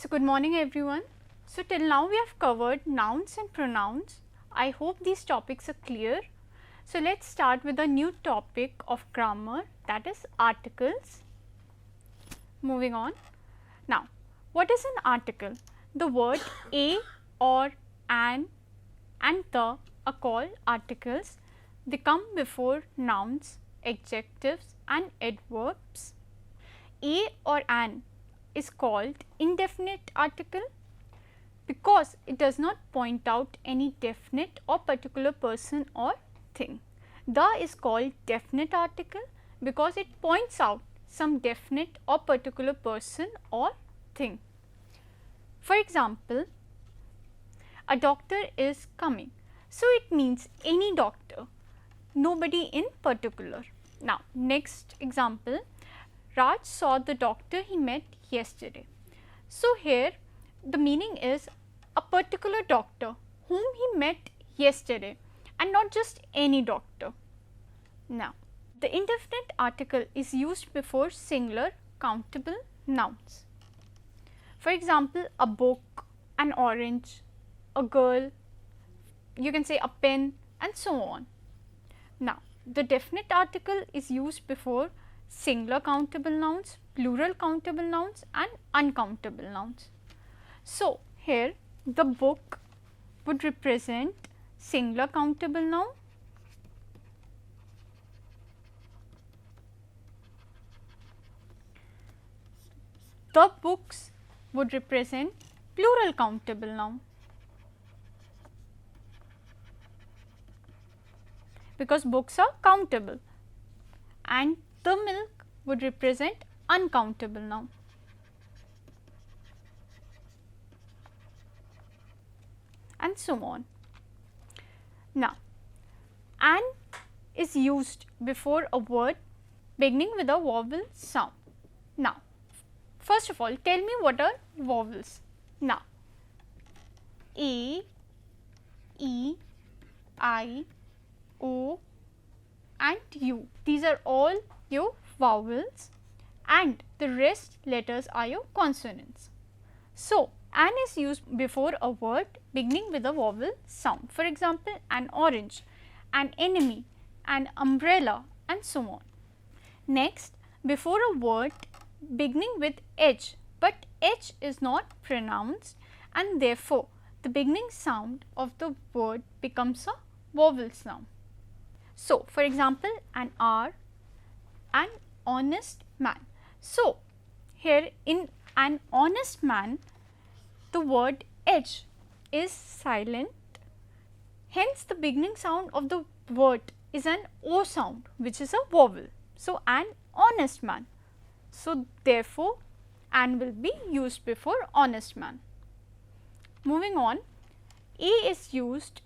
So, good morning everyone. So, till now we have covered nouns and pronouns. I hope these topics are clear. So, let us start with a new topic of grammar, that is articles. Moving on. Now, what is an article? The word a, or, an and the are called articles. They come before nouns, adjectives and adverbs. A or an is called indefinite article because it does not point out any definite or particular person or thing. The is called definite article because it points out some definite or particular person or thing. For example, a doctor is coming. So, it means any doctor, nobody in particular. Now, next example, Raj saw the doctor he met yesterday. So, here the meaning is a particular doctor whom he met yesterday and not just any doctor. Now, the indefinite article is used before singular countable nouns. For example, a book, an orange, a girl, you can say a pen and so on. Now, the definite article is used before singular countable nouns, plural countable nouns and uncountable nouns. So, here the book would represent singular countable noun, the books would represent plural countable noun, because books are countable, and the milk would represent uncountable noun. And so on. Now, an is used before a word beginning with a vowel sound. Now, first of all, tell me what are vowels. Now, A, E, I, O and U. These are all your vowels and the rest letters are your consonants. So, an is used before a word beginning with a vowel sound. For example, an orange, an enemy, an umbrella and so on. Next, before a word beginning with H, but H is not pronounced and therefore, the beginning sound of the word becomes a vowel sound. So, for example, an hour, an honest man. So, here in an honest man, the word H is silent, hence the beginning sound of the word is an O sound, which is a vowel. So, an honest man. So, therefore, an will be used before honest man. Moving on, A is used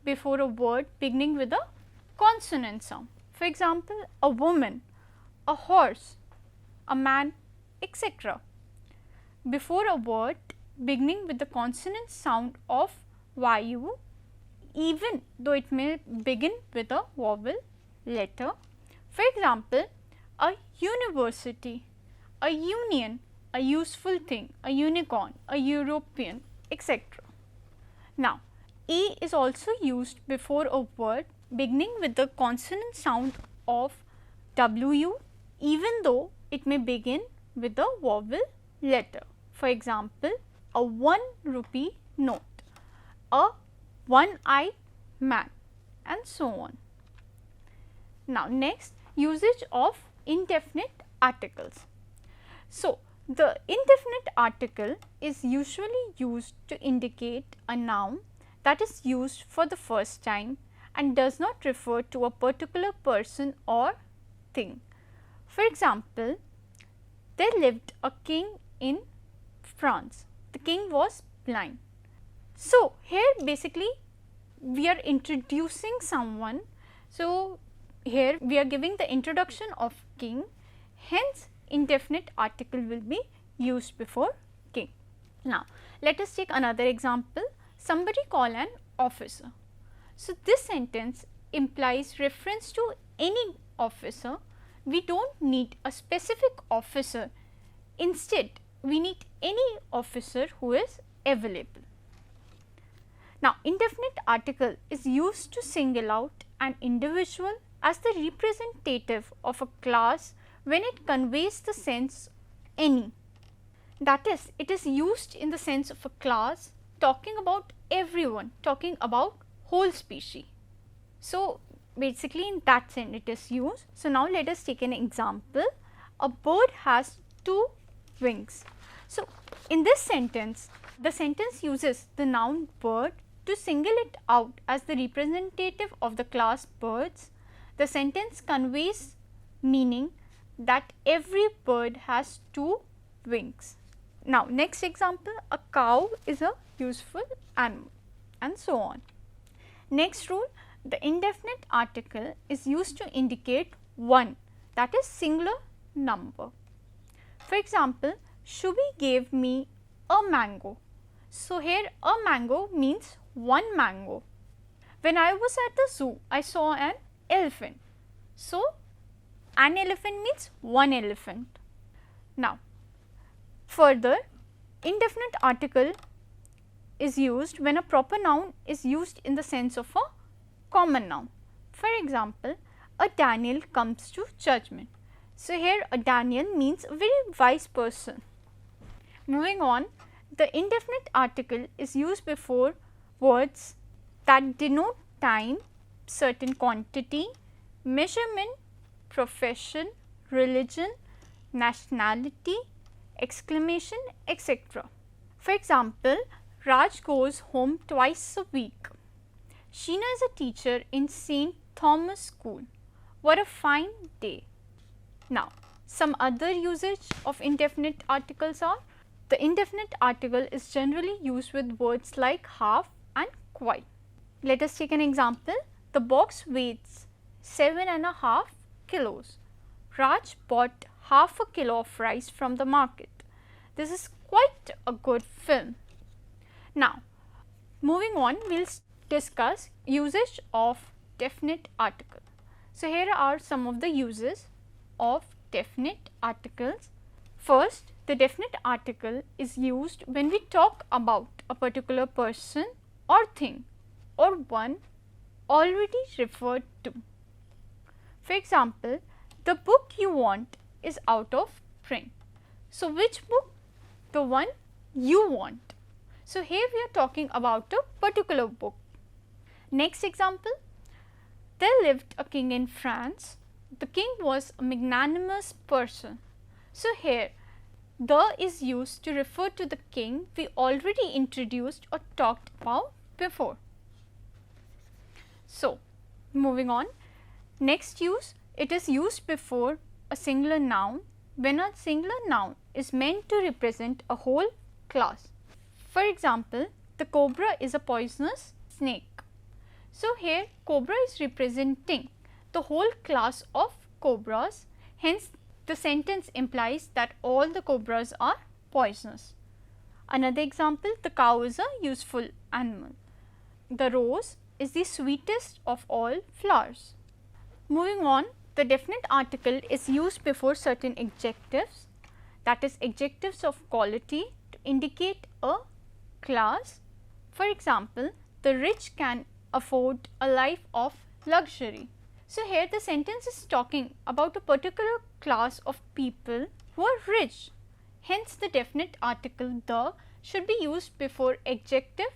before a word beginning with a consonant sound. For example, a woman, a horse, a man, etc. Before a word beginning with the consonant sound of Vayu, even though it may begin with a vowel letter. For example, a university, a union, a useful thing, a unicorn, a European, etc. Now, A is also used before a word beginning with the consonant sound of W, even though it may begin with a vowel letter. For example, a 1 rupee note, a one-eyed man and so on. Now, next, usage of indefinite articles. So, the indefinite article is usually used to indicate a noun that is used for the first time and does not refer to a particular person or thing. For example, there lived a king in France. The king was blind. So, here basically we are introducing someone. So, here we are giving the introduction of king, hence indefinite article will be used before king. Now, let us take another example. Somebody call an officer. So, this sentence implies reference to any officer. We do not need a specific officer. Instead, we need any officer who is available. Now, indefinite article is used to single out an individual as the representative of a class when it conveys the sense any. That is, it is used in the sense of a class talking about everyone, talking about whole species. So, basically in that sense it is used. So, now let us take an example. A bird has 2 wings. So, in this sentence, the sentence uses the noun bird to single it out as the representative of the class birds. The sentence conveys meaning that every bird has 2 wings. Now, next example, a cow is a useful animal, and so on. Next rule, the indefinite article is used to indicate one, that is singular number. For example, Shubhi gave me a mango. So, here a mango means one mango. When I was at the zoo, I saw an elephant. So, an elephant means one elephant. Now, further, indefinite article is used when a proper noun is used in the sense of a common noun. For example, a Daniel comes to judgment. So, here a Daniel means a very wise person. Moving on, the indefinite article is used before words that denote time, certain quantity, measurement, profession, religion, nationality, exclamation, etc. For example, Raj goes home twice a week. Sheena is a teacher in St. Thomas School. What a fine day. Now, some other usage of indefinite articles are: the indefinite article is generally used with words like half and quite. Let us take an example. The box weighs 7.5 kilos. Raj bought half a kilo of rice from the market. This is quite a good film. Now, moving on, we will discuss usage of definite article. So, here are some of the uses of definite articles. First, the definite article is used when we talk about a particular person or thing or one already referred to. For example, the book you want is out of print. So, which book? The one you want. So, here we are talking about a particular book. Next example, there lived a king in France. The king was a magnanimous person. So, here the is used to refer to the king we already introduced or talked about before. So, moving on, next use, it is used before a singular noun when a singular noun is meant to represent a whole class. For example, the cobra is a poisonous snake. So, here cobra is representing the whole class of cobras, hence the sentence implies that all the cobras are poisonous. Another example, the cow is a useful animal. The rose is the sweetest of all flowers. Moving on, the definite article is used before certain adjectives, that is adjectives of quality, to indicate a class. For example, the rich can afford a life of luxury. So, here the sentence is talking about a particular class of people who are rich. Hence, the definite article the should be used before adjective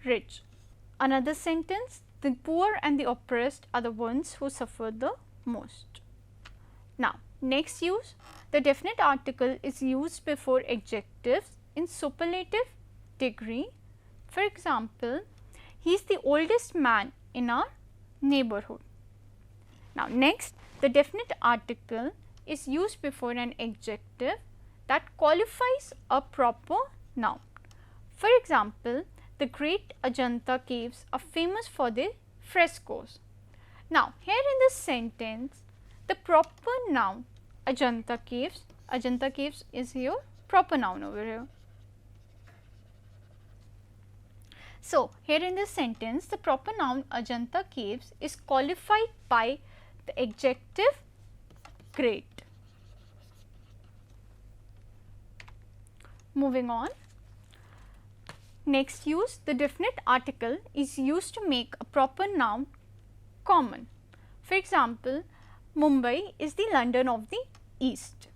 rich. Another sentence, the poor and the oppressed are the ones who suffer the most. Now, next use, the definite article is used before adjectives in superlative degree. For example, he is the oldest man in our neighborhood. Now, next, the definite article is used before an adjective that qualifies a proper noun. For example, the great Ajanta caves are famous for their frescoes. Now, here in this sentence, the proper noun Ajanta caves is your proper noun over here. So, here in this sentence, the proper noun Ajanta caves is qualified by the adjective great. Moving on. Next use, the definite article is used to make a proper noun common. For example, Mumbai is the London of the East.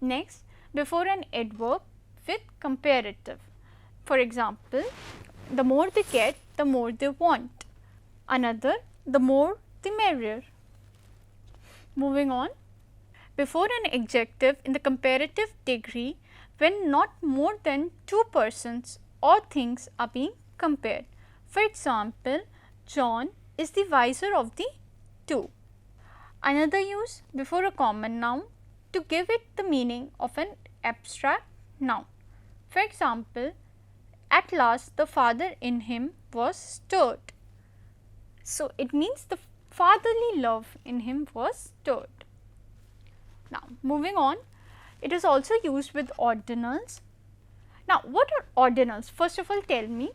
Next, before an adverb with comparative. For example, the more they get, the more they want. Another, the more the merrier. Moving on. Before an adjective in the comparative degree when not more than two persons or things are being compared. For example, John is the wiser of the two. Another use, before a common noun to give it the meaning of an abstract noun. For example, at last the father in him was stirred. So, it means the fatherly love in him was stirred. Now, moving on, it is also used with ordinals. Now, what are ordinals? First of all, tell me.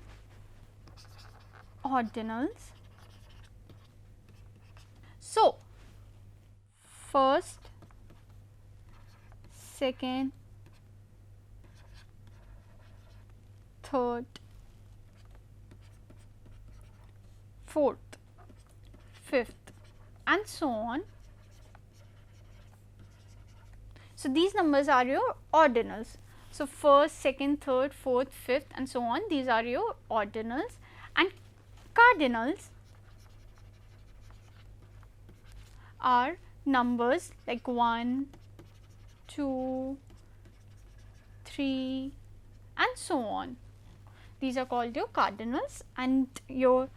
Ordinals. So, first, second, third, fourth, fifth, and so on. So, these numbers are your ordinals. So, first, second, third, fourth, fifth, and so on, these are your ordinals. And cardinals are numbers like 1, 2, 3, and so on. These are called your cardinals, and your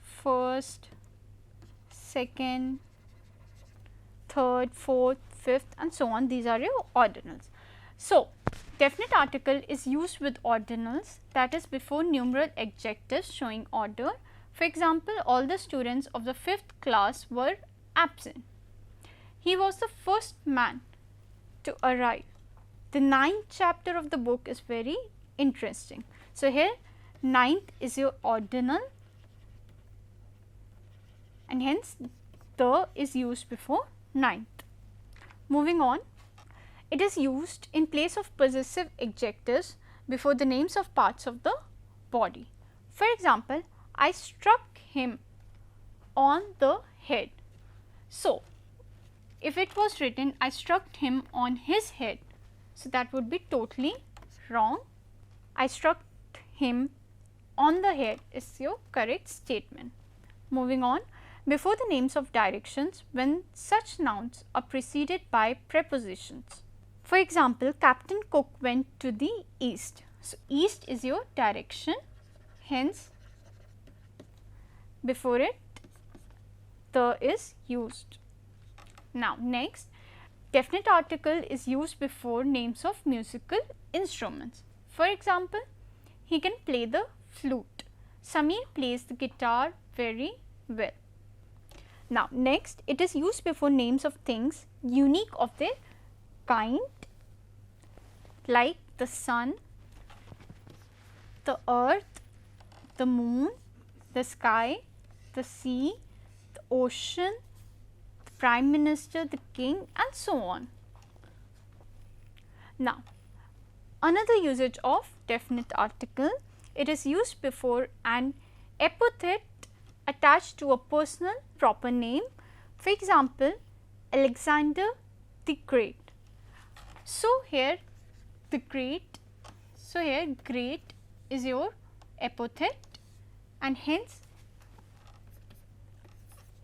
first, second, third, fourth, fifth, and so on, these are your ordinals. So, definite article is used with ordinals, that is before numeral adjectives showing order. For example, all the students of the 5th class were absent. He was the first man to arrive. The 9th chapter of the book is very interesting. So, here 9th is your ordinal, and hence the is used before 9th. Moving on, it is used in place of possessive adjectives before the names of parts of the body. For example, I struck him on the head. So, if it was written I struck him on his head, so that would be totally wrong. I struck him on the head is your correct statement. Moving on, before the names of directions when such nouns are preceded by prepositions. For example, Captain Cook went to the east. So, east is your direction, hence before it the is used. Now, next, definite article is used before names of musical instruments. For example, he can play the flute. Samir plays the guitar very well. Now, next, it is used before names of things unique of their kind, like the sun, the earth, the moon, the sky, the sea, the ocean, the prime minister, the king, and so on. Now, another usage of definite article, it is used before an epithet attached to a personal proper name. For example, Alexander the Great. So, here the great, so here great is your epithet, and hence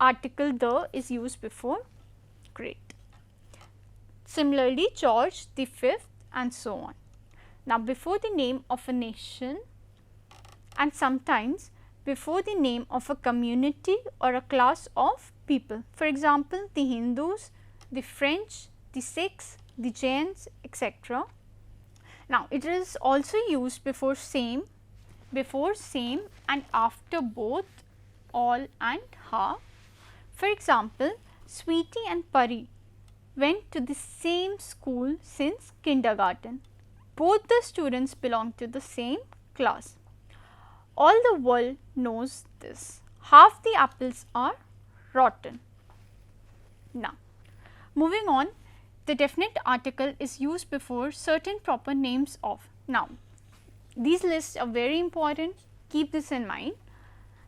article the is used before great. Similarly, George the 5th, and so on. Now, before the name of a nation and sometimes before the name of a community or a class of people. For example, the Hindus, the French, the Sikhs, the Jains, etc. Now, it is also used before same, and after both, all, and half. For example, Sweetie and Pari went to the same school since kindergarten. Both the students belong to the same class. All the world knows this. Half the apples are rotten. Now, moving on, the definite article is used before certain proper names of. Now, these lists are very important, keep this in mind.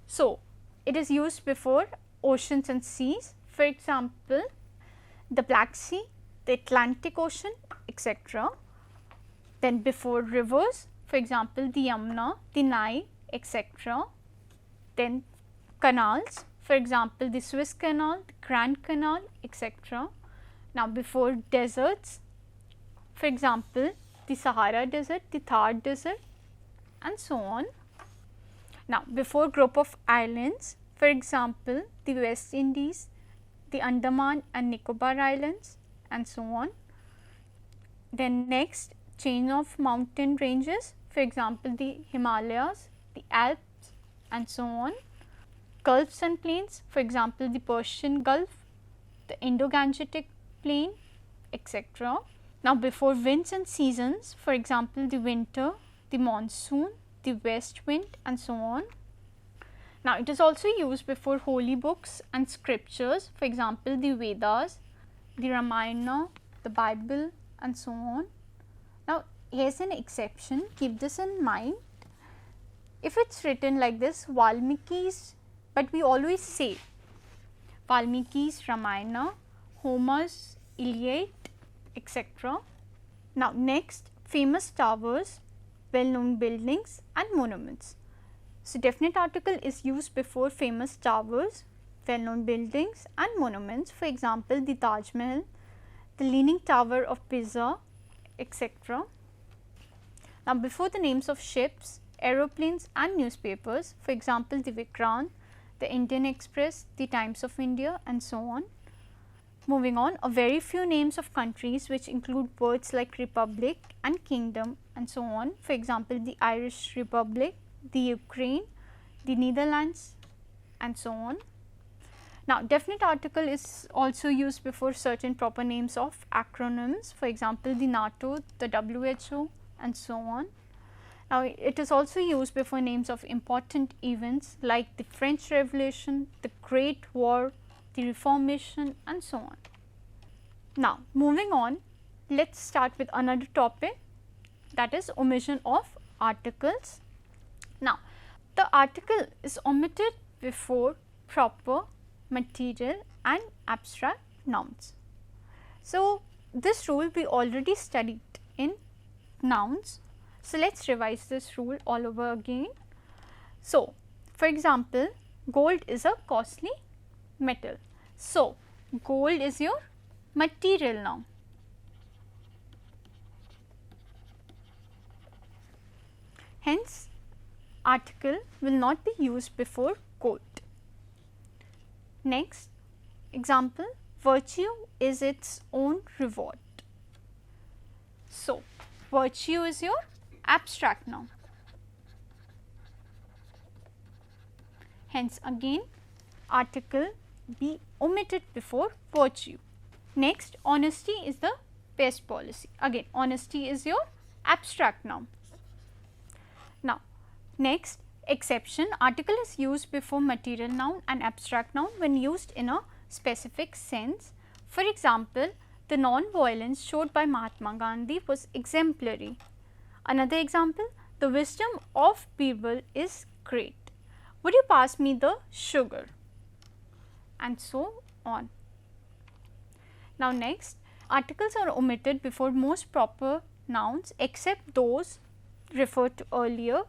So, it is used before oceans and seas, for example, the Black Sea, the Atlantic Ocean, etc. Then before rivers, for example, the Yamuna, the Nile, etc. Then canals, for example, the Suez Canal, the Grand Canal, etc. Now, before deserts, for example, the Sahara Desert, the Thar Desert, and so on. Now, before group of islands, for example, the West Indies, the Andaman and Nicobar Islands, and so on. Then next, chain of mountain ranges, for example, the Himalayas, the Alps, and so on. Gulfs and plains, for example, the Persian Gulf, the Indo-Gangetic Plain, etc. Now, before winds and seasons, for example, the winter, the monsoon, the west wind, and so on. Now, it is also used before holy books and scriptures, for example, the Vedas, the Ramayana, the Bible, and so on. Now, here is an exception, keep this in mind. If it is written like this, Valmiki's, but we always say Valmiki's Ramayana, Homer's Iliad, etc. Now, next, famous towers, well-known buildings and monuments. So, definite article is used before famous towers, well-known buildings and monuments, for example, the Taj Mahal, the Leaning Tower of Pisa, etc. Now, before the names of ships, aeroplanes and newspapers, for example, the Vikrant, the Indian Express, the Times of India, and so on. Moving on, a very few names of countries which include words like republic and kingdom and so on, for example, the Irish Republic, the Ukraine, the Netherlands, and so on. Now, definite article is also used before certain proper names of acronyms, for example, the NATO, the WHO, and so on. Now, it is also used before names of important events like the French Revolution, the Great War, the Reformation, and so on. Now, moving on, let us start with another topic, that is omission of articles. Now, the article is omitted before proper, material and abstract nouns. So, this rule we already studied in nouns. So, let us revise this rule all over again. So, for example, gold is a costly metal. So, gold is your material noun. Hence, article will not be used before gold. Next example, virtue is its own reward. So, virtue is your abstract noun. Hence, again article be omitted before virtue. Next, honesty is the best policy. Again, honesty is your abstract noun. Now, next, exception, article is used before material noun and abstract noun when used in a specific sense. For example, the non-violence showed by Mahatma Gandhi was exemplary. Another example, the wisdom of Birbal is great. Would you pass me the sugar? And so on. Now, next, articles are omitted before most proper nouns except those referred to earlier,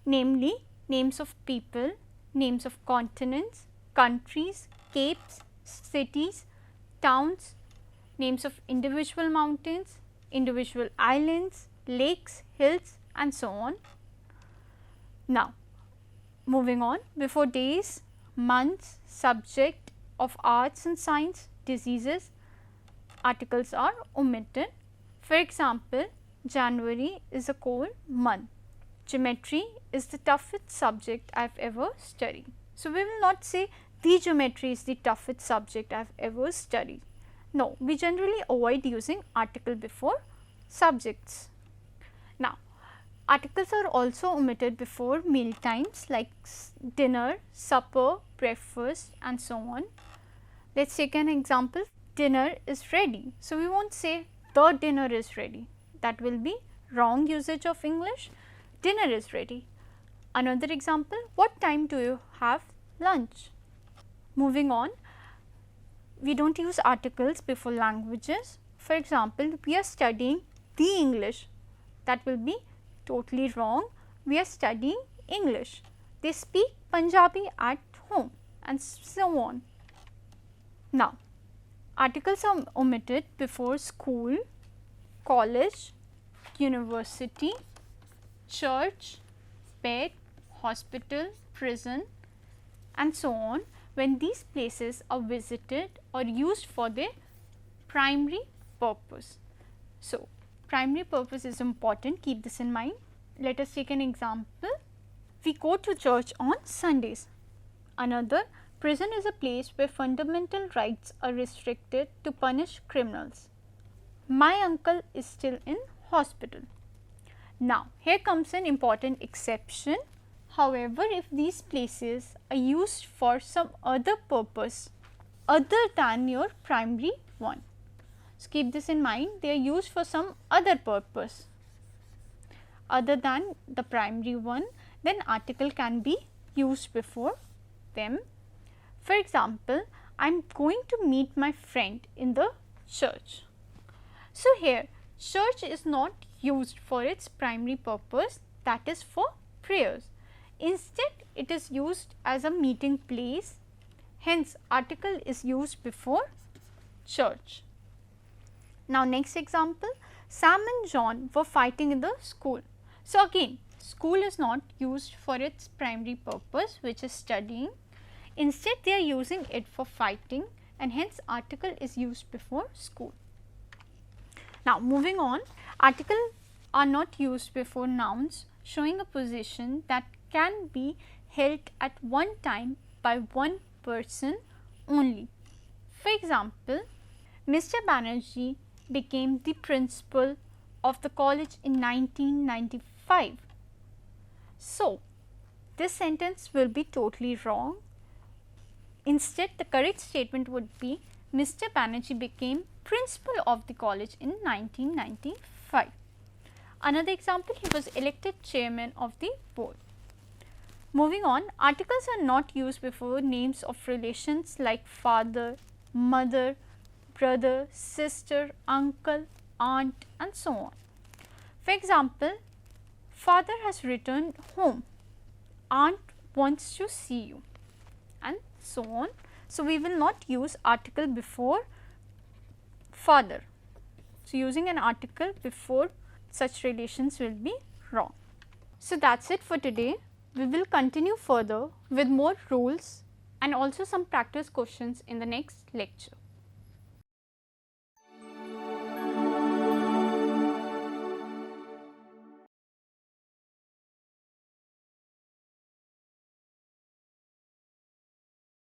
namely names of people, names of continents, countries, capes, cities, towns, names of individual mountains, individual islands, lakes, hills, and so on. Now, moving on, before days, months, subject of arts and science, diseases, articles are omitted. For example, January is a cold month. Geometry is the toughest subject I have ever studied. So, we will not say the geometry is the toughest subject I have ever studied. No, we generally avoid using article before subjects. Now, articles are also omitted before meal times like dinner, supper, breakfast, and so on. Let us take an example, dinner is ready. So, we won't say the dinner is ready, that will be wrong usage of English. Dinner is ready. Another example, what time do you have lunch? Moving on, we do not use articles before languages. For example, we are studying the English, that will be totally wrong. We are studying English. They speak Punjabi at home, and so on. Now, articles are omitted before school, college, university, church, bed, hospital, prison, and so on, when these places are visited or used for their primary purpose. So, primary purpose is important, keep this in mind. Let us take an example. We go to church on Sundays. Another, prison is a place where fundamental rights are restricted to punish criminals. My uncle is still in hospital. Now, here comes an important exception. However, if these places are used for some other purpose other than your primary one, so keep this in mind, they are used for some other purpose other than the primary one, then article can be used before them. For example, I am going to meet my friend in the church. So, here church is not used for its primary purpose, that is for prayers. Instead, it is used as a meeting place, hence article is used before church. Now, next example, Sam and John were fighting in the school. So, again school is not used for its primary purpose, which is studying. Instead, they are using it for fighting, and hence article is used before school. Now, moving on, articles are not used before nouns showing a position that can be held at one time by one person only. For example, Mr. Banerjee became the principal of the college in 1995. So, this sentence will be totally wrong. Instead, the correct statement would be Mr. Banerjee became principal of the college in 1995. Another example, he was elected chairman of the board. Moving on, articles are not used before names of relations like father, mother, brother, sister, uncle, aunt, and so on. For example, father has returned home, aunt wants to see you, and so on. So, we will not use article before father. So, using an article before such relations will be wrong. So, that is it for today. We will continue further with more rules and also some practice questions in the next lecture.